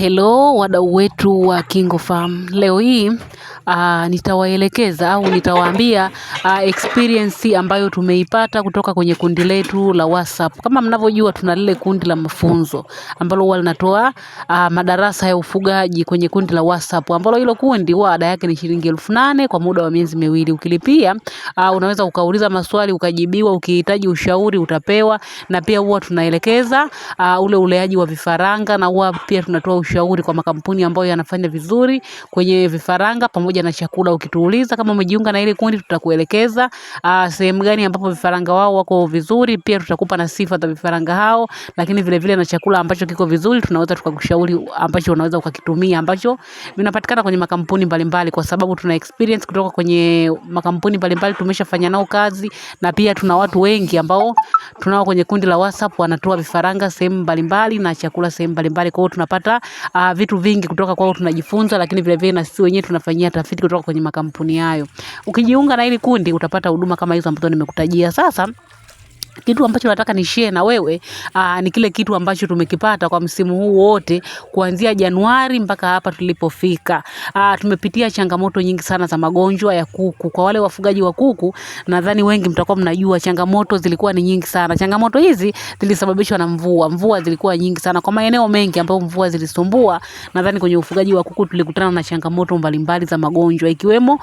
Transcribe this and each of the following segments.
Hello wadau wetu wa KingoFarm. Leo hii nitawaelekeza au nitawaambia experience ambayo tumeipata kutoka kwenye kundi letu la WhatsApp. Kama mnavyojua tuna lile kundi la mafunzo ambalo huwa linatoa madarasa ya ufugaji kwenye kundi la WhatsApp, ambalo hilo kundi huwa ada yake ni shilingi 8,000 kwa muda wa miezi miwili. Ukilipia unaweza ukauliza maswali ukajibiwa, ukihitaji ushauri utapewa, na pia huwa tunaelekeza ule uleaji wa vifaranga, na huwa pia tunatoa ushauri kwa makampuni ambayo yanafanya vizuri kwenye vifaranga pamoja na chakula. Ukituuliza kama umejiunga na ile kundi, tutakuelekeza sehemu gani ambapo vifaranga wao wako vizuri, pia tutakupa na sifa za vifaranga hao, lakini vile vile na chakula ambacho kiko vizuri tunaweza tukakushauri ambacho unaweza ukakitumia, ambacho vinapatikana kwenye makampuni mbalimbali, kwa sababu tuna experience kutoka kwenye makampuni mbalimbali, tumeshafanya nao kazi, na pia tuna watu wengi ambao tunao kwenye kundi la WhatsApp wanatoa vifaranga sehemu mbalimbali na chakula sehemu mbalimbali. Kwa hiyo tunapata vitu vingi kutoka kwao, tunajifunza, lakini vile vile na sisi wenyewe tunafanyia tafiti kutoka kwenye makampuni hayo. Ukijiunga na hili kundi utapata huduma kama hizo ambazo nimekutajia. Sasa kitu ambacho nataka ni share na wewe ni kile kitu ambacho tumekipata kwa msimu huu wote kuanzia Januari mpaka hapa tulipofika. Tumepitia changamoto nyingi sana za magonjwa ya kuku. Kwa wale wafugaji wa kuku, nadhani wengi mtakuwa mnajua changamoto zilikuwa ni nyingi sana. Changamoto hizi zilisababishwa na mvua. Mvua zilikuwa nyingi sana kwa maeneo mengi ambapo mvua zilisumbua. Nadhani kwenye ufugaji wa kuku tulikutana na changamoto mbalimbali za magonjwa, ikiwemo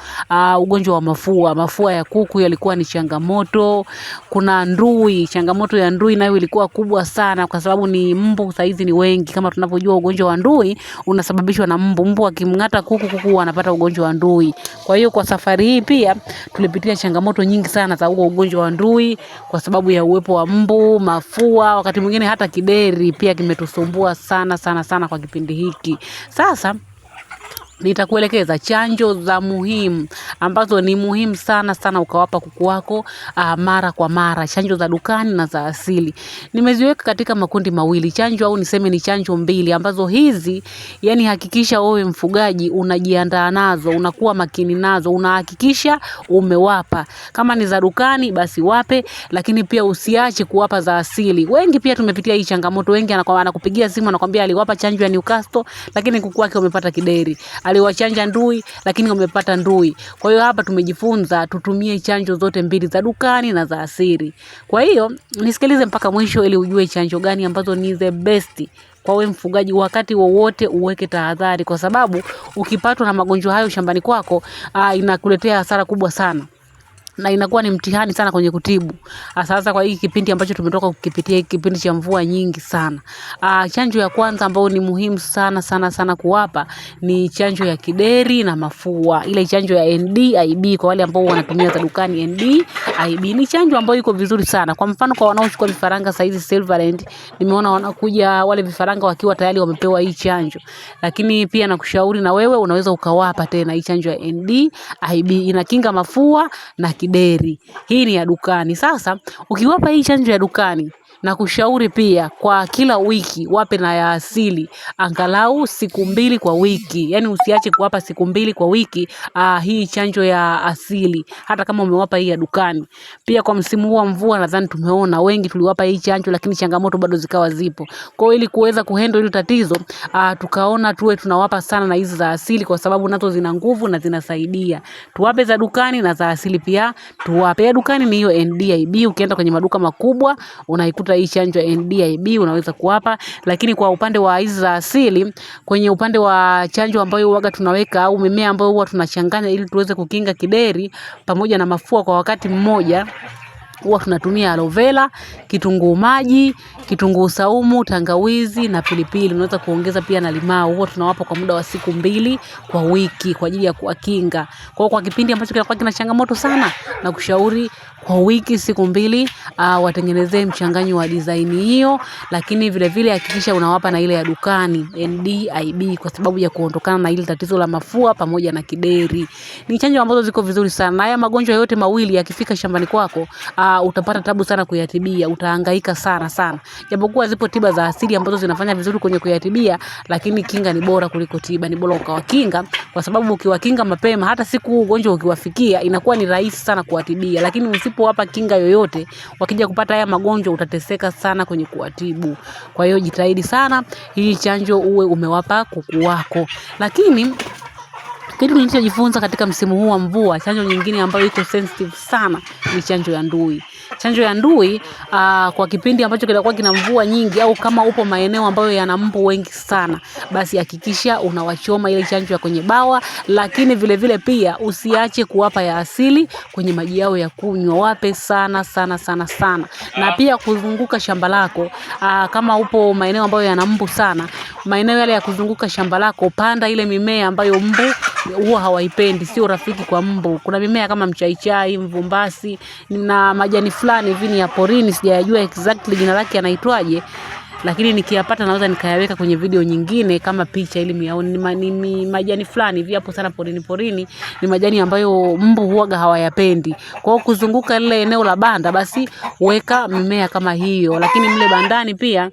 ugonjwa wa mafua. Mafua ya kuku yalikuwa ni changamoto. Kuna ndui, changamoto ya ndui nayo ilikuwa kubwa sana, kwa sababu ni mbu saizi ni wengi. Kama tunavyojua ugonjwa wa ndui unasababishwa na mbu. Mbu akimng'ata kuku wanapata ugonjwa wa ndui. Kwa hiyo kwa safari hii pia tulipitia changamoto nyingi sana za huo ugonjwa wa ndui kwa sababu ya uwepo wa mbu, mafua, wakati mwingine hata kideri pia kimetusumbua sana sana sana kwa kipindi hiki. Sasa nitakuelekeza chanjo za muhimu ambazo ni muhimu sana sana ukawapa kuku wako mara kwa mara, chanjo za dukani na za asili. Nimeziweka katika makundi mawili, chanjo au niseme ni chanjo mbili, ambazo hizi yani hakikisha wewe mfugaji unajiandaa nazo, unakuwa makini nazo, unahakikisha umewapa. Kama ni za dukani basi wape, lakini pia usiache kuwapa za asili. Wengi pia tumepitia hii changamoto, wengi anakupigia simu anakuambia aliwapa chanjo ya Newcastle lakini kuku wake wamepata kideri. Aliwachanja ndui lakini wamepata ndui. Kwa hiyo hapa tumejifunza tutumie chanjo zote mbili, za dukani na za asili. Kwa hiyo nisikilize mpaka mwisho ili ujue chanjo gani ambazo ni the best kwa wewe mfugaji. Wakati wowote uweke tahadhari, kwa sababu ukipatwa na magonjwa hayo shambani kwako inakuletea hasara kubwa sana na inakuwa ni mtihani sana kwenye kutibu. Sasa kwa hii kipindi ambacho tumetoka kukipitia, kipindi cha mvua nyingi sana. Chanjo ya kwanza ambayo ni muhimu sana sana sana kuwapa ni chanjo ya kideri na mafua. Ile chanjo ya NDIB kwa wale ambao wanatumia za dukani. NDIB ni chanjo ambayo iko vizuri sana. Kwa mfano kwa wanaochukua vifaranga saizi Silverland, nimeona wanakuja wale vifaranga wakiwa tayari wamepewa hii chanjo. Lakini pia nakushauri na wewe unaweza ukawapa tena hii chanjo ya NDIB, inakinga mafua na kideri. Hii ni ya dukani. Sasa ukiwapa hii chanjo ya dukani, na kushauri pia kwa kila wiki wape na ya asili angalau siku 2 kwa wiki. Yani usiache kuwapa siku 2 kwa wiki hii chanjo ya asili, hata kama umewapa hii ya dukani. Pia kwa msimu huu wa mvua nadhani tumeona wengi tuliwapa hii chanjo, lakini changamoto bado zikawa zipo. Kwa hiyo ili kuweza kuhandle hilo tatizo tukaona tuwe tunawapa sana na hizi za asili, kwa sababu nazo zina nguvu na zinasaidia. Tuwape za dukani na za asili pia tuwape. Ya dukani ni hiyo NDIB, ukienda kwenye maduka makubwa unaikuta hii chanjo ya NDIB unaweza kuwapa. Lakini kwa upande wa hizi za asili, kwenye upande wa chanjo ambayo huaga tunaweka au mimea ambayo huwa tunachanganya ili tuweze kukinga kideri pamoja na mafua kwa wakati mmoja, huwa tunatumia aloe vera, kitunguu maji, kitunguu saumu, tangawizi na pilipili. Unaweza kuongeza pia na limau. Huwa tunawapa kwa muda wa siku 2 kwa wiki kwa ajili ya kuwakinga. Kwa kipindi ambacho kinakuwa kina changamoto sana, na kushauri kwa wiki siku 2 watengenezee mchanganyo wa design hiyo. Lakini vile vile hakikisha unawapa na ile ya dukani NDIB, kwa sababu ya kuondokana na ile tatizo la mafua pamoja na kideri. Ni chanjo ambazo ziko vizuri sana. Na haya magonjwa yote mawili yakifika shambani kwako utapata tabu sana kuyatibia, utahangaika sana sana. Japokuwa zipo tiba za asili ambazo zinafanya vizuri kwenye kuyatibia, lakini kinga ni bora kuliko tiba. Ni bora ukawakinga, kwa sababu ukiwakinga mapema, hata siku ugonjwa ukiwafikia inakuwa ni rahisi sana kuwatibia. Lakini usipowapa kinga yoyote, wakija kupata haya magonjwa utateseka sana kwenye kuwatibu. Kwa hiyo jitahidi sana hii chanjo uwe umewapa kuku wako. Lakini kitu nilichojifunza katika msimu huu wa mvua, chanjo nyingine ambayo iko sensitive sana ni chanjo ya ndui. Chanjo ya ndui kwa kipindi ambacho kitakuwa kina mvua nyingi, au kama upo maeneo ambayo yana mbu wengi sana, basi hakikisha unawachoma ile chanjo ya kwenye bawa. Lakini vile vile pia usiache kuwapa ya asili kwenye maji yao ya kunywa, wape sana sana sana sana. Na pia kuzunguka shamba lako, kama upo maeneo ambayo yana mbu sana, maeneo yale ya kuzunguka shamba lako, panda ile mimea ambayo mbu huwa hawaipendi, sio rafiki kwa mbu. Kuna mimea kama mchaichai, mvumbasi na majani fulani hivi ni ya porini, sijajua exactly jina lake anaitwaje, lakini nikiyapata naweza nikayaweka kwenye video nyingine kama picha ili miaone. Ni majani fulani hivi hapo sana porini, ni majani ambayo mbu huaga hawayapendi. Kwa hiyo kuzunguka lile eneo la banda, basi weka mimea kama hiyo. Lakini mle bandani pia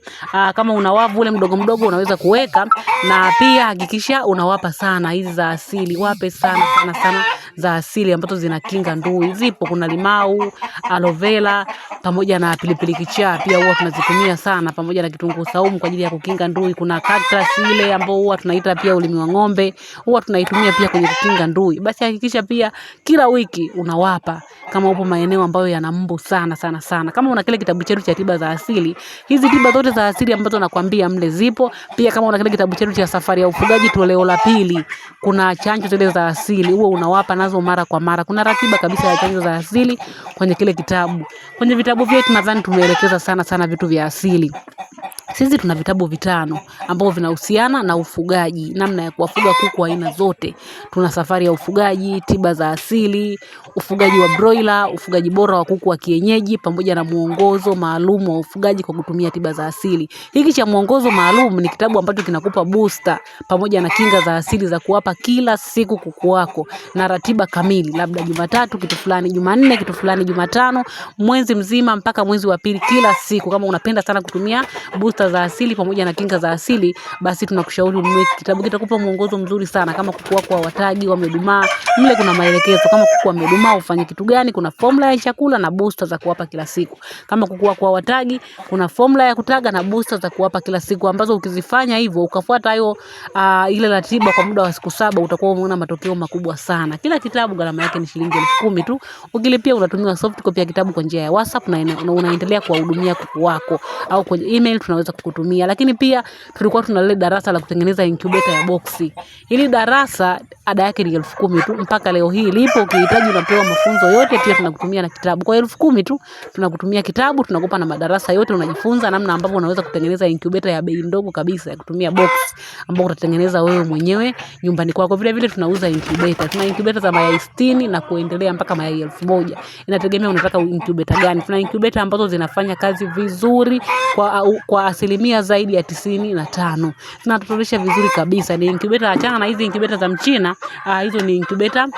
kama una wavu ule mdogo mdogo unaweza kuweka, na pia hakikisha unawapa sana hizi za asili, wape sana sana sana za asili ambazo zinakinga ndui. Zipo, kuna limau, aloe vera pamoja na pilipili kichaa pia huwa tunazitumia sana, pamoja na kitunguu saumu kwa ajili ya kukinga ndui. Kuna cactus ile ambayo huwa tunaita pia ulimi wa ng'ombe, huwa tunaitumia pia kwenye kukinga ndui. Basi hakikisha pia kila wiki unawapa, kama upo maeneo ambayo yana mbu sana sana sana. Kama una kile kitabu chetu cha tiba za asili, hizi tiba zote za asili ambazo nakwambia mle zipo. Pia kama una kile kitabu chetu cha safari ya ufugaji toleo la 2, kuna chanjo zile za asili huwa unawapa nazo mara kwa mara. Kuna ratiba kabisa ya chanjo za asili kwenye kile kitabu. Kwenye vitabu vyetu nadhani tumeelekeza sana sana vitu vya asili. Sisi tuna vitabu 5 ambavyo vinahusiana na ufugaji, namna ya kuwafuga kuku aina zote. Tuna safari ya ufugaji, tiba za asili, ufugaji wa broiler, ufugaji bora wa kuku wa kienyeji, pamoja na muongozo maalum wa ufugaji kwa kutumia tiba za asili. Hiki cha muongozo maalum ni kitabu ambacho kinakupa booster pamoja na kinga za asili za kuwapa kila siku kuku wako, na ratiba kamili, labda Jumatatu kitu fulani, Jumanne kitu fulani, Jumatano, mwezi mzima mpaka mwezi wa 2 kila siku. Kama unapenda sana kutumia booster za asili pamoja na kinga za asili, basi tunakushauri ununue kitabu. Kitakupa mwongozo mzuri sana. Kama kuku wako hawatagi, wamedumaa, mle kuna maelekezo. Kama kuku wamedumaa ufanye kitu gani, kuna formula ya chakula na booster za kuwapa kila siku. Kama kuku wako hawatagi, kuna formula ya kutaga na booster za kuwapa kila siku, ambazo ukizifanya hivyo ukafuata hiyo ile ratiba kwa muda wa siku 7, utakuwa umeona matokeo makubwa sana. Kila kitabu gharama yake ni shilingi 10,000 tu. Ukilipia unatumiwa soft copy ya kitabu kwa njia ya WhatsApp na unaendelea kuwahudumia kuku wako, au kwenye email tunaweza kukutumia. Lakini pia tulikuwa tuna lile darasa la kutengeneza incubator ya boxi. Hili darasa ada yake ni 10,000 tu, mpaka leo hii lipo. Ukihitaji unapewa mafunzo yote, pia tunakutumia na kitabu. Kwa 10,000 tu tunakutumia kitabu, tunakupa na madarasa yote, unajifunza namna ambavyo unaweza kutengeneza incubator ya bei ndogo kabisa ya kutumia box, ambao utatengeneza wewe mwenyewe nyumbani kwako. Vile vile tunauza incubator. Tuna incubator za mayai 60 na kuendelea mpaka mayai 1000. Inategemea unataka incubator gani. Tuna incubator ambazo zinafanya kazi vizuri kwa asilimia zaidi ya 95. Zinatotolesha vizuri kabisa. Ni incubator, achana na hizi incubator za Mchina. Hizo ni incubator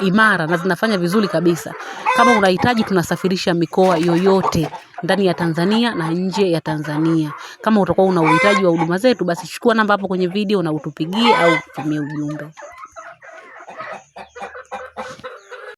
imara na zinafanya vizuri kabisa. Kama unahitaji, tunasafirisha mikoa yoyote ndani ya Tanzania na nje ya Tanzania. Kama utakuwa una uhitaji wa huduma zetu, basi chukua namba hapo kwenye video na utupigie au utumie ujumbe.